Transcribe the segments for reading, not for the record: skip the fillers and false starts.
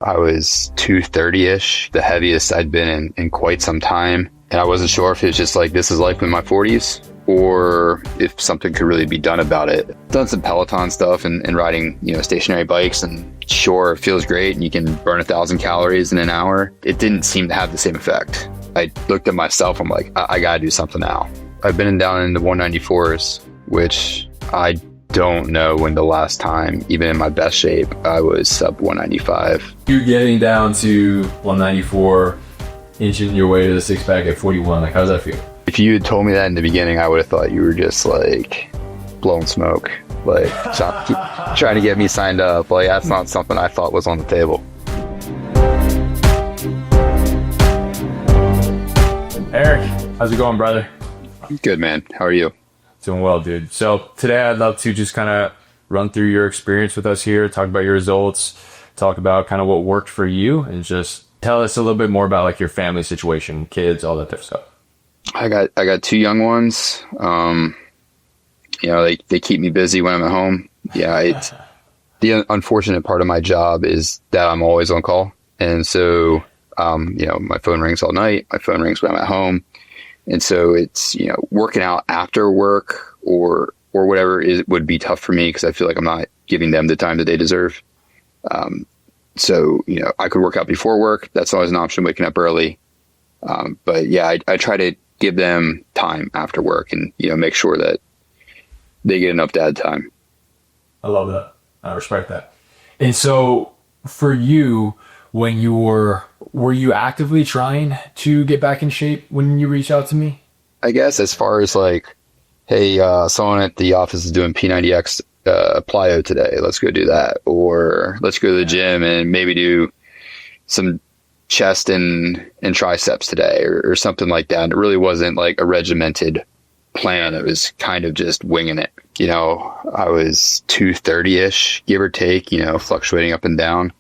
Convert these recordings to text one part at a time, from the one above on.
I was 230-ish, the heaviest I'd been in quite some time. And I wasn't sure if it was just like, this is life in my 40s, or if something could really be done about it. Done some Peloton stuff and riding, stationary bikes, and sure, it feels great and you can burn 1,000 calories in an hour. It didn't seem to have the same effect. I looked at myself, I'm like, I gotta do something now. I've been down into 194s, which I don't know when the last time, even in my best shape, I was sub 195. You're getting down to 194, inching your way to the six pack at 41. Like, how does that feel? If you had told me that in the beginning, I would have thought you were just like blowing smoke, like trying to get me signed up. Like, that's not something I thought was on the table. Erik, how's it going, brother? Good, man. How are you? Doing well, dude. So today I'd love to just kind of run through your experience with us here, talk about your results, talk about kind of what worked for you, and just tell us a little bit more about like your family situation, kids, all that type of stuff. I got two young ones. They keep me busy when I'm at home. Yeah, the unfortunate part of my job is that I'm always on call. And so, my phone rings all night. My phone rings when I'm at home. And so it's, working out after work or whatever would be tough for me because I feel like I'm not giving them the time that they deserve. So, I could work out before work. That's always an option, waking up early. But yeah, I try to give them time after work and, make sure that they get enough dad time. I love that. I respect that. And so for you, when you were you actively trying to get back in shape when you reached out to me? I guess as far as like, hey, someone at the office is doing P90X plyo today. Let's go do that. Or let's go to the gym and maybe do some chest and triceps today or something like that. And it really wasn't like a regimented plan. It was kind of just winging it. I was 230-ish, give or take, fluctuating up and down.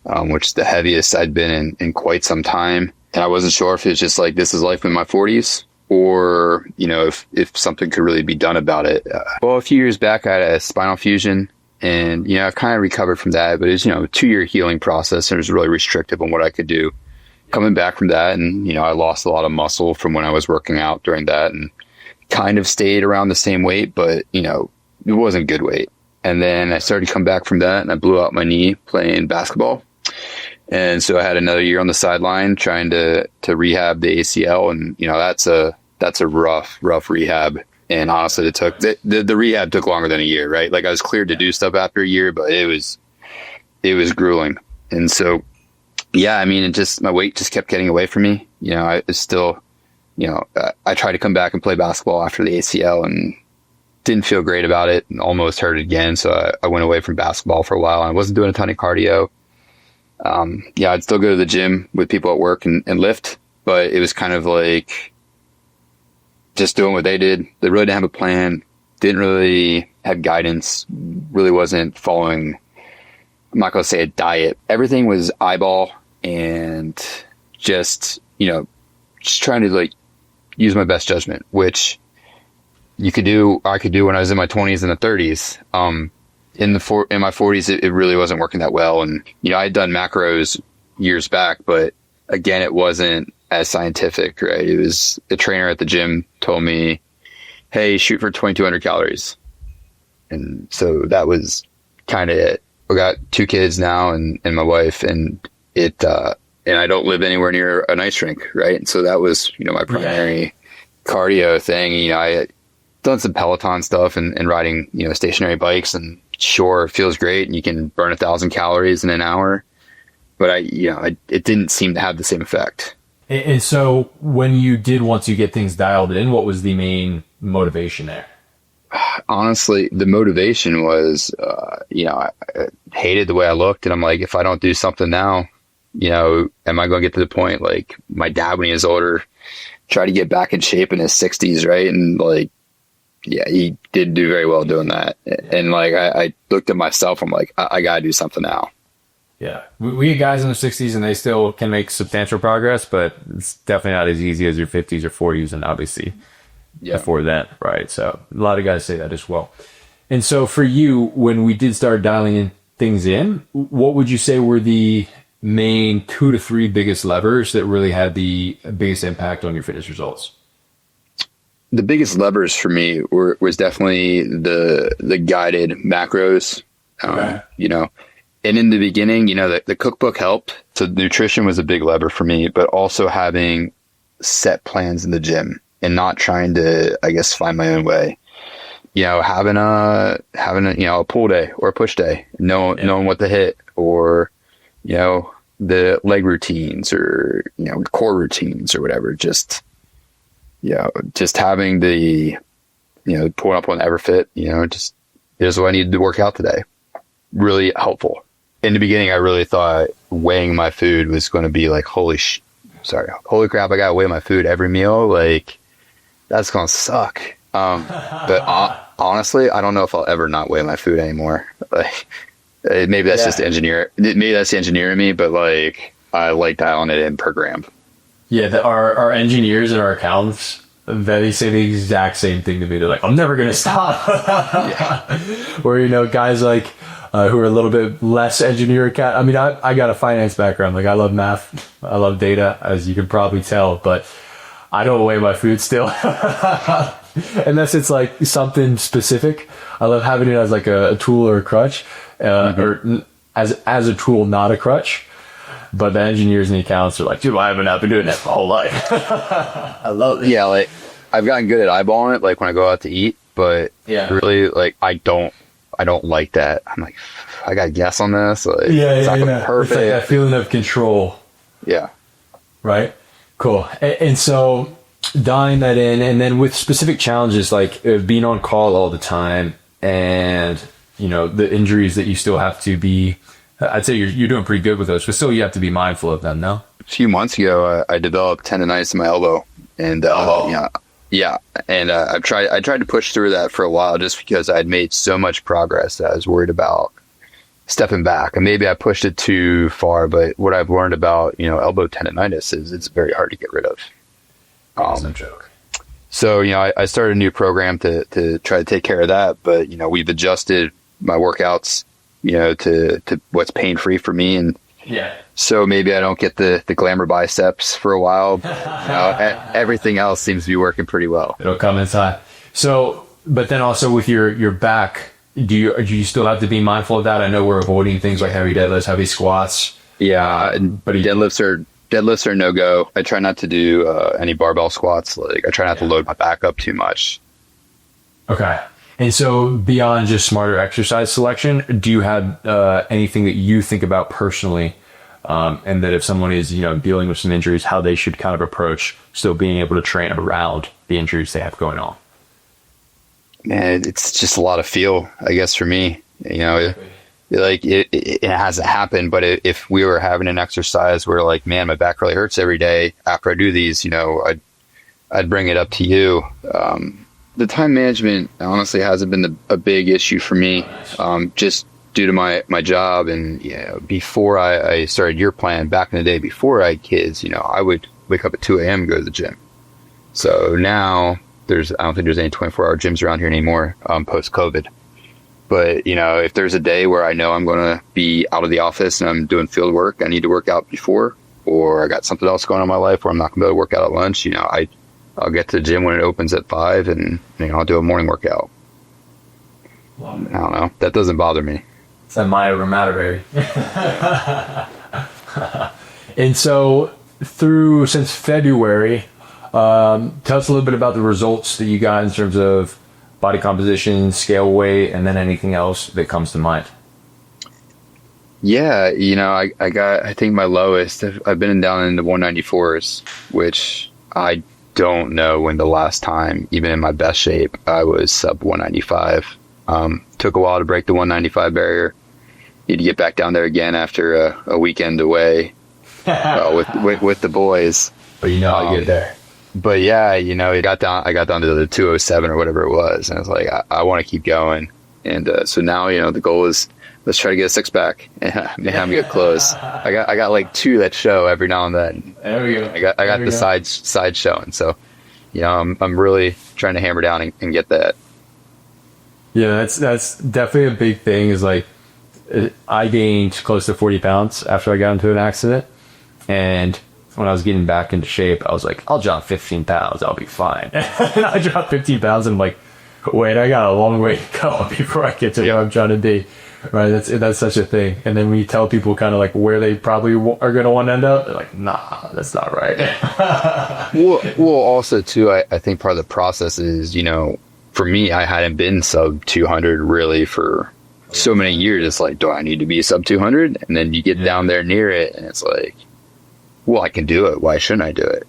Which is the heaviest I'd been in quite some time. And I wasn't sure if it was just like, this is life in my 40s, or, if something could really be done about it. Well, a few years back, I had a spinal fusion and, I've kind of recovered from that, but it was, a 2-year healing process and it was really restrictive on what I could do. Coming back from that, and, I lost a lot of muscle from when I was working out during that and kind of stayed around the same weight, but, it wasn't good weight. And then I started to come back from that and I blew out my knee playing basketball. And so I had another year on the sideline trying to rehab the ACL. And, that's a rough rehab. And honestly, it took the rehab took longer than a year, right? Like I was cleared to do stuff after a year, but it was grueling. And so, yeah, my weight just kept getting away from me. I was still, I tried to come back and play basketball after the ACL and didn't feel great about it and almost hurt again. So I went away from basketball for a while and I wasn't doing a ton of cardio. I'd still go to the gym with people at work and lift, but it was kind of like just doing what they did. They really didn't have a plan, didn't really have guidance, really wasn't following, I'm not going to say a diet. Everything was eyeball and just trying to like use my best judgment, which I could do when I was in my 20s and the 30s. In my 40s, it really wasn't working that well. And, I had done macros years back, but again, it wasn't as scientific, right? It was the trainer at the gym told me, hey, shoot for 2,200 calories. And so that was kind of it. We got 2 kids now and my wife, and and I don't live anywhere near an ice rink, right? And so that was, my primary cardio thing. I had done some Peloton stuff and riding, stationary bikes, and sure, it feels great and you can burn 1,000 calories in an hour, but it didn't seem to have the same effect. And so when you did, once you get things dialed in, what was the main motivation there? Honestly, the motivation was, I hated the way I looked, and I'm like, if I don't do something now, am I going to get to the point like my dad when he was older, try to get back in shape in his 60s, right? And like, yeah, he didn't do very well doing that. And like, I looked at myself, I'm like, I got to do something now. Yeah. We get guys in their 60s and they still can make substantial progress, but it's definitely not as easy as your 50s or 40s and obviously before that, right? So a lot of guys say that as well. And so for you, when we did start dialing things in, what would you say were the main 2 to 3 biggest levers that really had the biggest impact on your fitness results? The biggest levers for me was definitely the guided macros. Okay. You know, and in the beginning, you know, the cookbook helped. So nutrition was a big lever for me, but also having set plans in the gym and not trying to, I guess, find my own way. You know, having a you know, a pull day or a push day, knowing what to hit, or, you know, the leg routines, or, you know, core routines or whatever. Just, you know, just having the, you know, pulling up on EverFit, you know, just, here's what I needed to work out today. Really helpful. In the beginning, I really thought weighing my food was going to be like, holy crap, I got to weigh my food every meal. Like, that's going to suck. But honestly, I don't know if I'll ever not weigh my food anymore. Like, maybe that's just maybe that's the engineer in me, but like, I like dialing it in per gram. Yeah, our engineers and our accountants, they say the exact same thing to me. They're like, I'm never going to stop. Or, you know, guys like who are a little bit less engineer account. I mean, I got a finance background. Like, I love math. I love data, as you can probably tell. But I don't weigh my food still. Unless it's like something specific. I love having it as like a tool or a crutch. Or as a tool, not a crutch. But the engineers and the accountants are like, dude, I haven't been doing that my whole life. I love it. Yeah, like, I've gotten good at eyeballing it, like when I go out to eat, but really, like, I don't like that. I'm like, I got to guess on this. Like, it's not perfect. It's like that feeling of control. Yeah. Right? Cool. And so dialing that in, and then with specific challenges like being on call all the time, and, you know, the injuries that you still have to be, I'd say you're doing pretty good with those, but still you have to be mindful of them, no? A few months ago, I developed tendonitis in my elbow, and I tried to push through that for a while, just because I'd made so much progress that I was worried about stepping back, and maybe I pushed it too far. But what I've learned about, you know, elbow tendonitis is it's very hard to get rid of. That's no joke. So, you know, I started a new program to try to take care of that, but, you know, we've adjusted my workouts, you know, to what's pain-free for me. And so maybe I don't get the glamour biceps for a while. But, you know, everything else seems to be working pretty well. It'll come inside. So, but then also with your back, do you still have to be mindful of that? I know we're avoiding things like heavy deadlifts, heavy squats. Yeah, but deadlifts are no go. I try not to do any barbell squats. Like, I try not to load my back up too much. Okay. And so beyond just smarter exercise selection, do you have anything that you think about personally, and that if someone is, you know, dealing with some injuries, how they should kind of approach still being able to train around the injuries they have going on? Man, it's just a lot of feel, I guess, for me. You know, it hasn't happened, but if we were having an exercise where, like, man, my back really hurts every day after I do these, you know, I'd bring it up to you. The time management honestly hasn't been a big issue for me, just due to my job. And, you know, before I started your plan, back in the day before I had kids, you know, I would wake up at 2 a.m. and go to the gym. So now I don't think there's any 24-hour gyms around here anymore, post-COVID. But, you know, if there's a day where I know I'm going to be out of the office and I'm doing field work, I need to work out before, or I got something else going on in my life where I'm not going to be able to work out at lunch, you know, I'll get to the gym when it opens at 5, and, you know, I'll do a morning workout. I don't know. That doesn't bother me. It's that Maya Ramada, baby. And so since February, tell us a little bit about the results that you got in terms of body composition, scale weight, and then anything else that comes to mind. Yeah, you know, I think my lowest, I've been down in the 194s, which I don't know when the last time, even in my best shape, I was sub 195. Took a while to break the 195 barrier. Need to get back down there again after a weekend away with the boys. But you know how to get there. But yeah, you know, I got down to the 207 or whatever it was, and I was like, I want to keep going. And so now, you know, the goal is, let's try to get a 6-pack. Man, I'm getting close. I got like 2 that show every now and then. There we go. I got the side showing. So, you know, I'm really trying to hammer down and get that. Yeah, that's definitely a big thing, is like I gained close to 40 pounds after I got into an accident. And when I was getting back into shape, I was like, I'll drop 15 pounds. I'll be fine. And I dropped 15 pounds and I'm like, wait, I got a long way to go before I get to where I'm trying to be. Right. That's such a thing. And then when you tell people kind of like where they probably are going to want to end up, they're like, nah, that's not right. Well, also too, I think part of the process is, for me, I hadn't been sub 200 really for so many years. It's like, do I need to be sub 200? And then you get down there near it and it's like, well, I can do it. Why shouldn't I do it?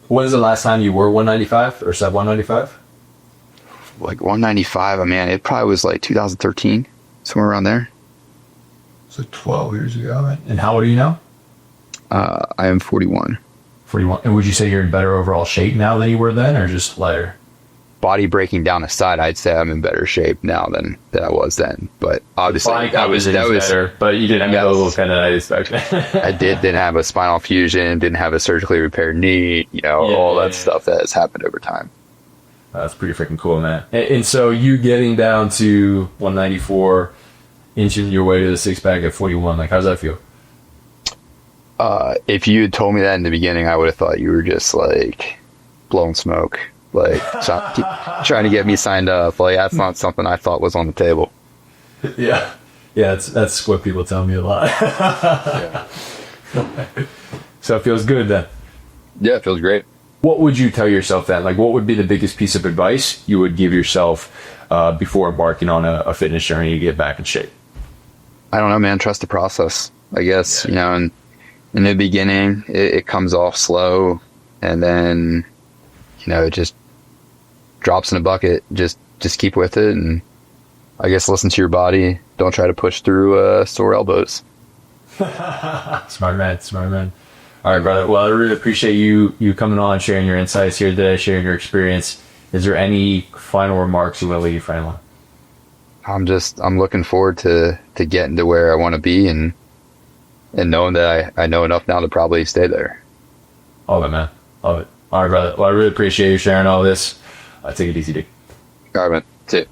When was the last time you were 195 or sub 195? Like 195, man, it probably was like 2013, somewhere around there. So 12 years ago, right? And how old are you now? I am 41. 41. And would you say you're in better overall shape now than you were then, or just lighter? Body breaking down aside, I'd say I'm in better shape now than I was then. But obviously, that was better. But you didn't have a little tendonitis back then. I didn't have a spinal fusion, didn't have a surgically repaired knee. All that stuff that has happened over time. That's pretty freaking cool, man. And so you getting down to 194, inching your way to the six pack at 41. Like, how does that feel? If you had told me that in the beginning, I would have thought you were just like blowing smoke, like trying to get me signed up. Like, that's not something I thought was on the table. Yeah, that's what people tell me a lot. Yeah. So it feels good then. Yeah, it feels great. What would you tell yourself then? Like, what would be the biggest piece of advice you would give yourself before embarking on a fitness journey to get back in shape? I don't know, man. Trust the process, I guess. And in the beginning, it comes off slow, and then, it just drops in a bucket. Just keep with it, and I guess listen to your body. Don't try to push through sore elbows. Smart man. All right, brother. Well, I really appreciate you coming on, sharing your insights here today, sharing your experience. Is there any final remarks you want to leave for anyone? I'm looking forward to getting to where I want to be and knowing that I know enough now to probably stay there. Love it, man. Love it. All right, brother. Well, I really appreciate you sharing all this. Take it easy, dude. All right, man. See you.